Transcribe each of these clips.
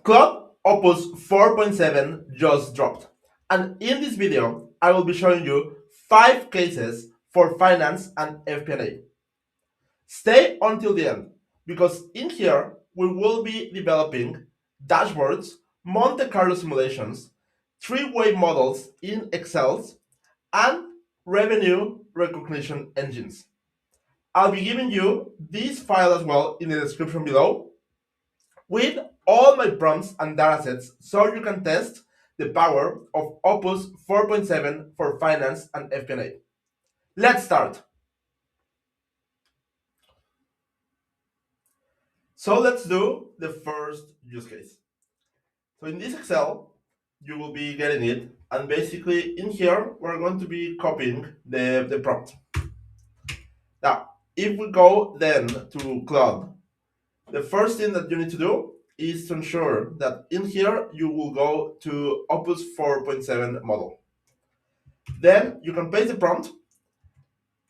Claude Opus 4.7 just dropped, and in this video, I will be showing you 5 cases for finance and FP&A. Stay until the end, because in here, we will be developing dashboards, Monte Carlo simulations, three-way models in Excel, and revenue recognition engines. I'll be giving you this file as well in the description below with all my prompts and datasets so you can test the power of Opus 4.7 for finance and FP&A. Let's start. So let's do the first use case. So in this Excel, you will be getting it, and basically in here, we're going to be copying the prompt. Now, if we go then to Claude, the first thing that you need to do is to ensure that in here you will go to Opus 4.7 model. Then you can paste the prompt,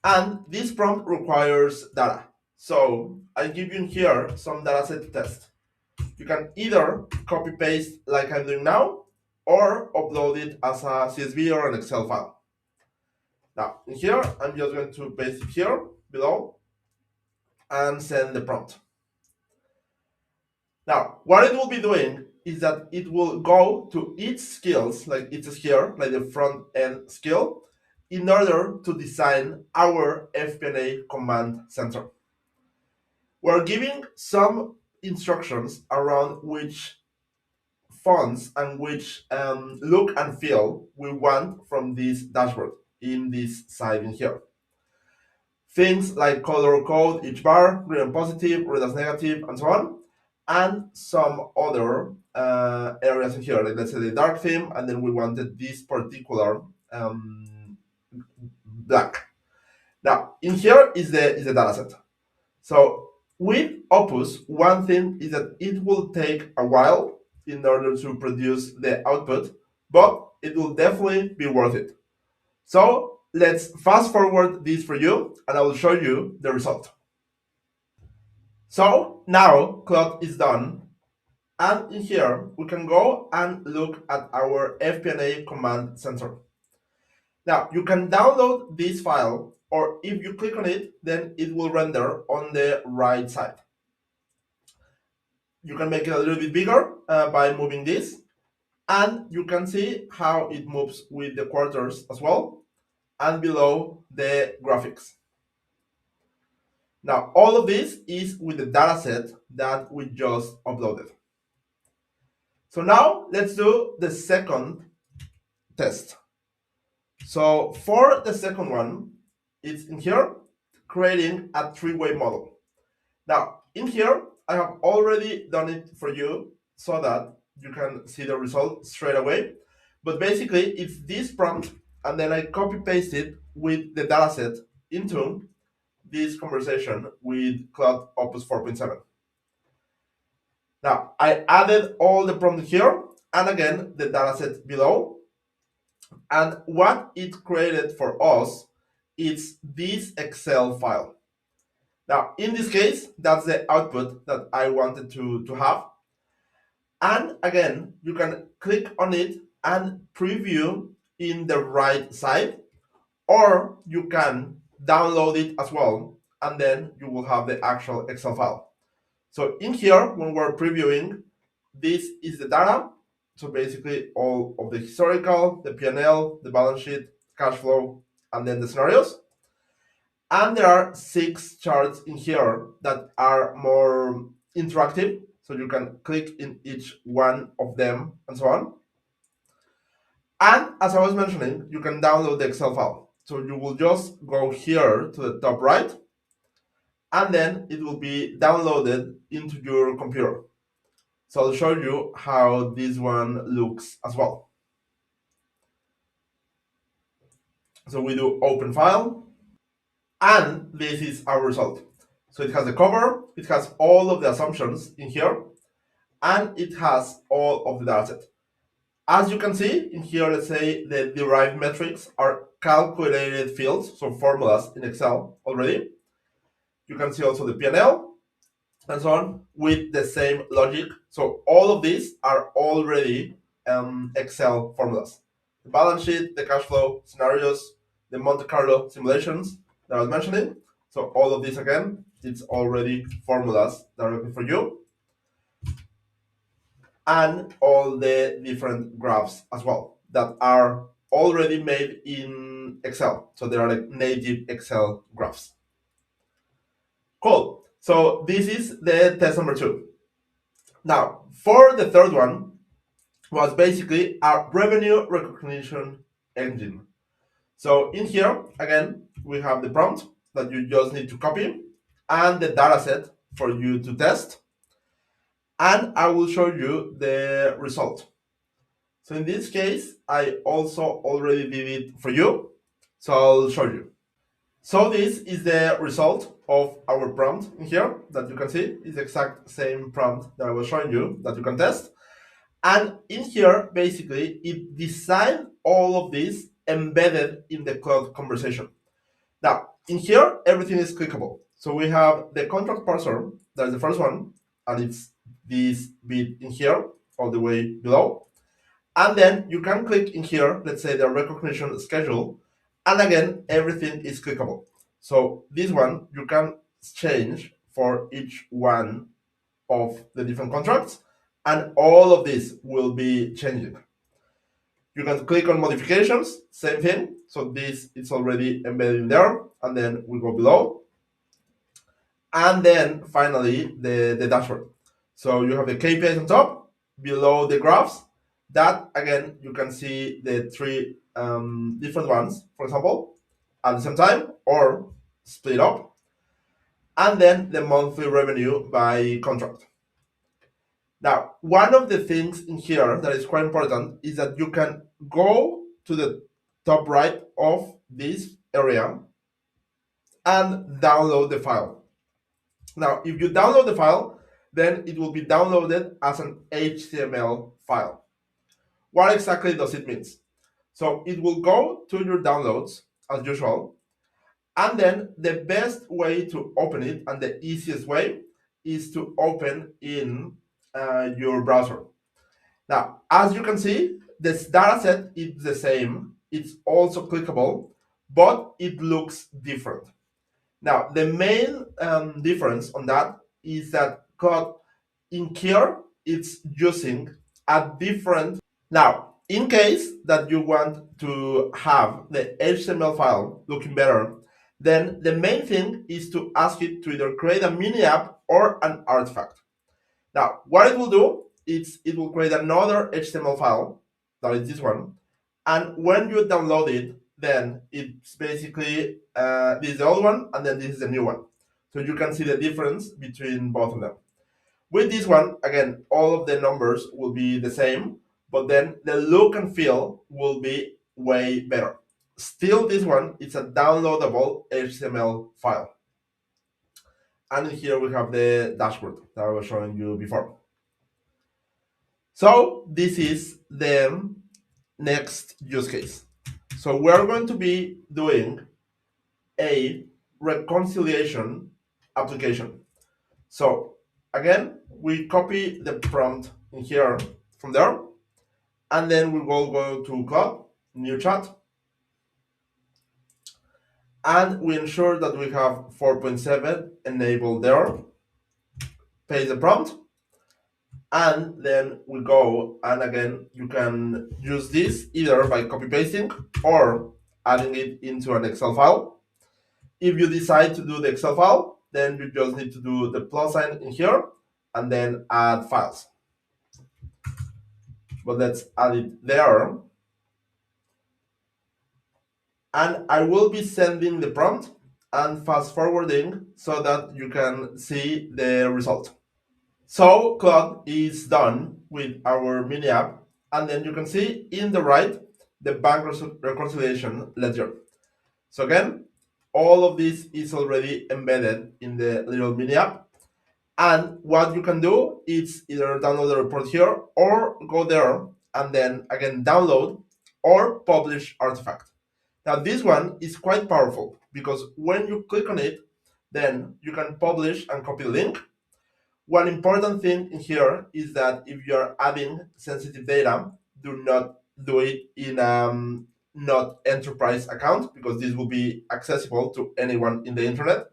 and this prompt requires data. So I give you in here some data set to test. You can either copy paste like I'm doing now, or upload it as a CSV or an Excel file. Now in here, I'm just going to paste it here below and send the prompt. Now, what it will be doing is that it will go to each skills, like it is here, like the front end skill, in order to design our FP&A command center. We're giving some instructions around which fonts and which look and feel we want from this dashboard in this side in here. Things like color code each bar, green and positive, red as negative, and so on, and some other areas in here, like let's say the dark theme, and then we wanted this particular black. Now, in here is the dataset. So with Opus, one thing is that it will take a while in order to produce the output, but it will definitely be worth it. So let's fast forward this for you, and I will show you the result. So now Claude is done, and in here we can go and look at our FP&A command center. Now you can download this file, or if you click on it, then it will render on the right side. You can make it a little bit bigger by moving this, and you can see how it moves with the quarters as well, and below the graphics. Now, all of this is with the dataset that we just uploaded. So now let's do the second test. So for the second one, it's in here, creating a three-way model. Now, in here, I have already done it for you so that you can see the result straight away. But basically, it's this prompt, and then I copy-paste it with the dataset into this conversation with Claude Opus 4.7. Now, I added all the prompt here, and again, the dataset below. And what it created for us is this Excel file. Now, in this case, that's the output that I wanted to have. And again, you can click on it and preview in the right side, or you can download it as well, and then you will have the actual Excel file. So in here, when we're previewing, this is the data. So basically all of the historical, the P&L, the balance sheet, cash flow, and then the scenarios. And there are 6 charts in here that are more interactive. So you can click in each one of them and so on. And as I was mentioning, you can download the Excel file. So you will just go here to the top right, and then it will be downloaded into your computer. So I'll show you how this one looks as well. So we do open file, and this is our result. So it has the cover, it has all of the assumptions in here, and it has all of the dataset. As you can see in here, let's say the derived metrics are calculated fields, so formulas in Excel already. You can see also the P&L, and so on with the same logic. So all of these are already Excel formulas. The balance sheet, the cash flow scenarios, the Monte Carlo simulations that I was mentioning. So all of this again, it's already formulas that are looking for you, and all the different graphs as well that are already made in Excel. So they are like native Excel graphs. Cool. So this is the test number 2. Now, for the third one, was basically a revenue recognition engine. So in here, again, we have the prompt that you just need to copy and the data set for you to test. And I will show you the result. So in this case, I also already did it for you. So I'll show you. So this is the result of our prompt in here that you can see is the exact same prompt that I was showing you that you can test. And in here, basically, it designed all of this embedded in the Claude conversation. Now, in here, everything is clickable. So we have the contract parser, that's the first one, and it's this bit in here, all the way below. And then you can click in here, let's say the recognition schedule, and again, everything is clickable. So this one, you can change for each one of the different contracts, and all of this will be changing. You can click on modifications, same thing. So this is already embedded in there, and then we go below. And then finally, the dashboard. So you have the KPIs on top, below the graphs. That again, you can see the 3 different ones, for example, at the same time or split up. And then the monthly revenue by contract. Now, one of the things in here that is quite important is that you can go to the top right of this area and download the file. Now, if you download the file, then it will be downloaded as an HTML file. What exactly does it mean? So it will go to your downloads as usual, and then the best way to open it and the easiest way is to open in your browser. Now, as you can see, this data set is the same. It's also clickable, but it looks different. Now, the main difference on that is that Claude in here, it's using a different. Now, in case that you want to have the HTML file looking better, then the main thing is to ask it to either create a mini app or an artifact. Now, what it will do is it will create another HTML file, that is this one, and when you download it, then it's basically this is the old one, and then this is the new one. So you can see the difference between both of them. With this one, again, all of the numbers will be the same, but then the look and feel will be way better. Still, this one is a downloadable HTML file. And here we have the dashboard that I was showing you before. So this is the next use case. So we're going to be doing a reconciliation application. So again, we copy the prompt in here from there, and then we will go to Claude, new chat, and we ensure that we have 4.7 enabled there, paste the prompt, and then we go, and again, you can use this either by copy pasting or adding it into an Excel file. If you decide to do the Excel file, then you just need to do the plus sign in here and then add files. But let's add it there. And I will be sending the prompt and fast forwarding so that you can see the result. So Claude is done with our mini app, and then you can see in the right the bank reconciliation ledger. So again, all of this is already embedded in the little mini app. And what you can do is either download the report here or go there and then again download or publish artifact. Now this one is quite powerful because when you click on it, then you can publish and copy the link. One important thing in here is that if you're adding sensitive data, do not do it in not enterprise account, because this will be accessible to anyone in the internet.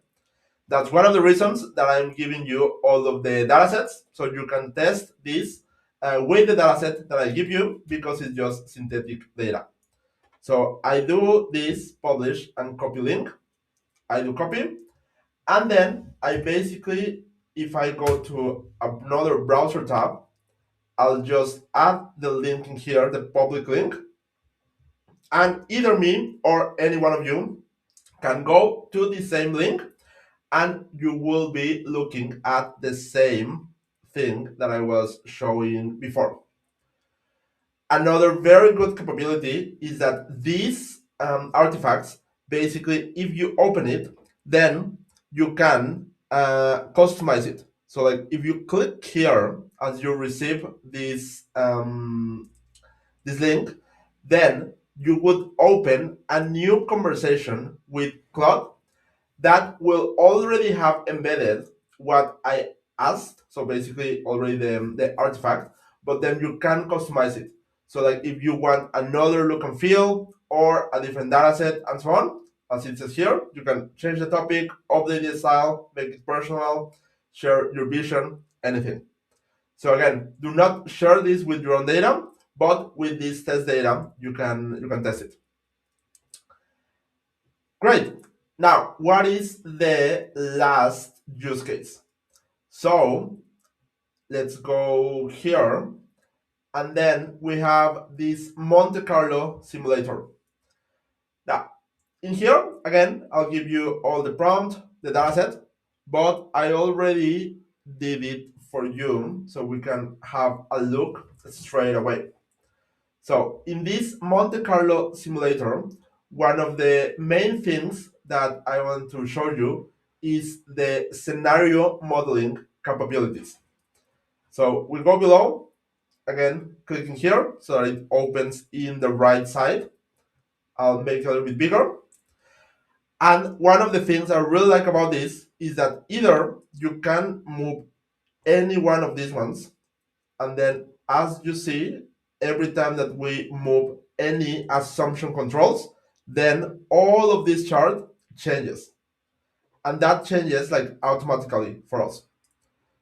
That's one of the reasons that I'm giving you all of the datasets, so you can test this with the dataset that I give you, because it's just synthetic data. So I do this publish and copy link. I do copy, and then I basically, if I go to another browser tab, I'll just add the link in here, the public link, and either me or any one of you can go to the same link, and you will be looking at the same thing that I was showing before. Another very good capability is that these artifacts, basically, if you open it, then you can customize it. So like if you click here as you receive this link, then you would open a new conversation with Claude that will already have embedded what I asked. So basically already the artifact, but then you can customize it. So like if you want another look and feel or a different data set and so on, as it says here, you can change the topic, update the style, make it personal, share your vision, anything. So again, do not share this with your own data, but with this test data, you can test it. Great. Now, what is the last use case? So let's go here, and then we have this Monte Carlo simulator. Now, in here, again, I'll give you all the prompt, the dataset, but I already did it for you, so we can have a look straight away. So in this Monte Carlo simulator, one of the main things that I want to show you is the scenario modeling capabilities. So we go below, again, clicking here so that it opens in the right side. I'll make it a little bit bigger. And one of the things I really like about this is that either you can move any one of these ones, and then as you see, every time that we move any assumption controls, then all of this chart changes. And that changes like automatically for us.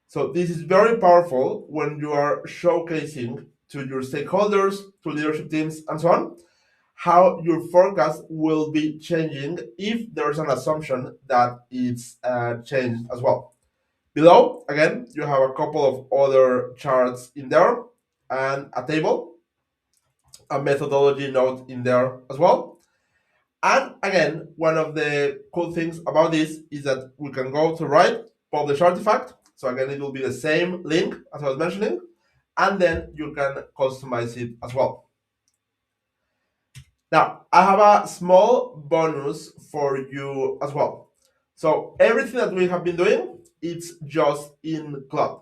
So this is very powerful when you are showcasing to your stakeholders, to leadership teams, and so on, how your forecast will be changing if there's an assumption that it's changed as well. Below, again, you have a couple of other charts in there and a table, a methodology note in there as well. And again, one of the cool things about this is that we can go to right, publish artifact. So again, it will be the same link as I was mentioning, and then you can customize it as well. Now, I have a small bonus for you as well. So everything that we have been doing, it's just in Claude.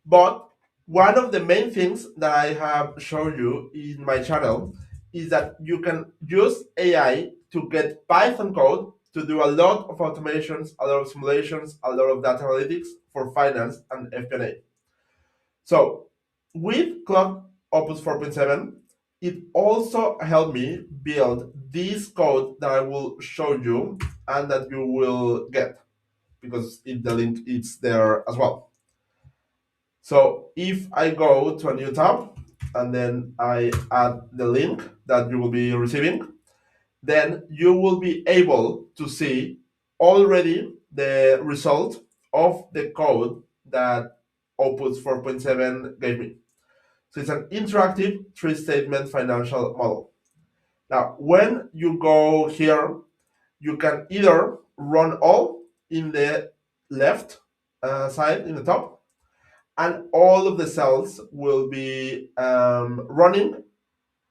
But one of the main things that I have shown you in my channel is that you can use AI to get Python code to do a lot of automations, a lot of simulations, a lot of data analytics for finance and FP&A. So with Claude Opus 4.7, it also helped me build this code that I will show you and that you will get, because the link is there as well. So if I go to a new tab and then I add the link that you will be receiving, then you will be able to see already the result of the code that Opus 4.7 gave me. So it's an interactive three-statement financial model. Now, when you go here, you can either run all in the left side in the top, and all of the cells will be running,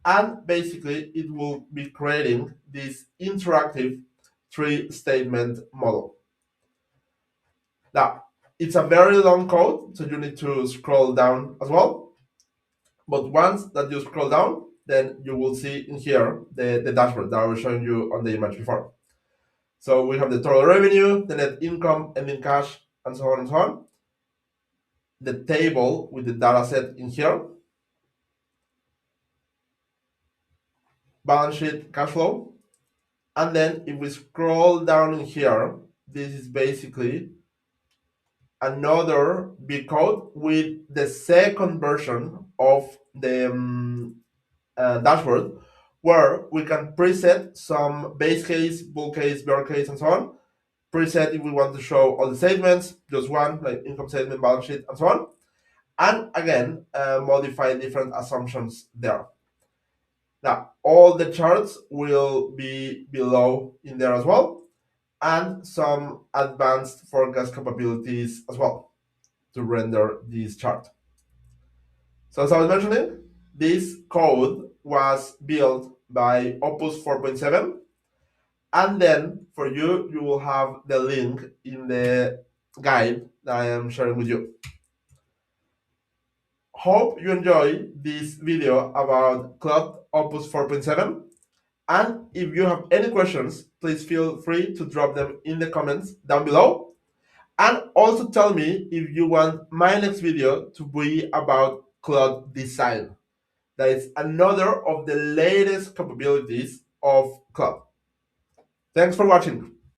and basically it will be creating this interactive three-statement model. Now, it's a very long code, so you need to scroll down as well. But once that you scroll down, then you will see in here the dashboard that I was showing you on the image before. So we have the total revenue, the net income, ending cash, and so on and so on. the table with the data set in here, balance sheet, cash flow. And then if we scroll down in here, this is basically another B code with the second version of the dashboard, where we can preset some base case, bull case, bear case, and so on. Preset if we want to show all the statements, just one, like income statement, balance sheet, and so on. And again, modify different assumptions there. Now, all the charts will be below in there as well, and some advanced forecast capabilities as well to render this chart. So as I was mentioning, this code was built by Opus 4.7, and then for you, you will have the link in the guide that I am sharing with you. Hope you enjoy this video about Claude Opus 4.7. And if you have any questions, please feel free to drop them in the comments down below. And also tell me if you want my next video to be about Claude Design. That is another of the latest capabilities of Claude. Thanks for watching.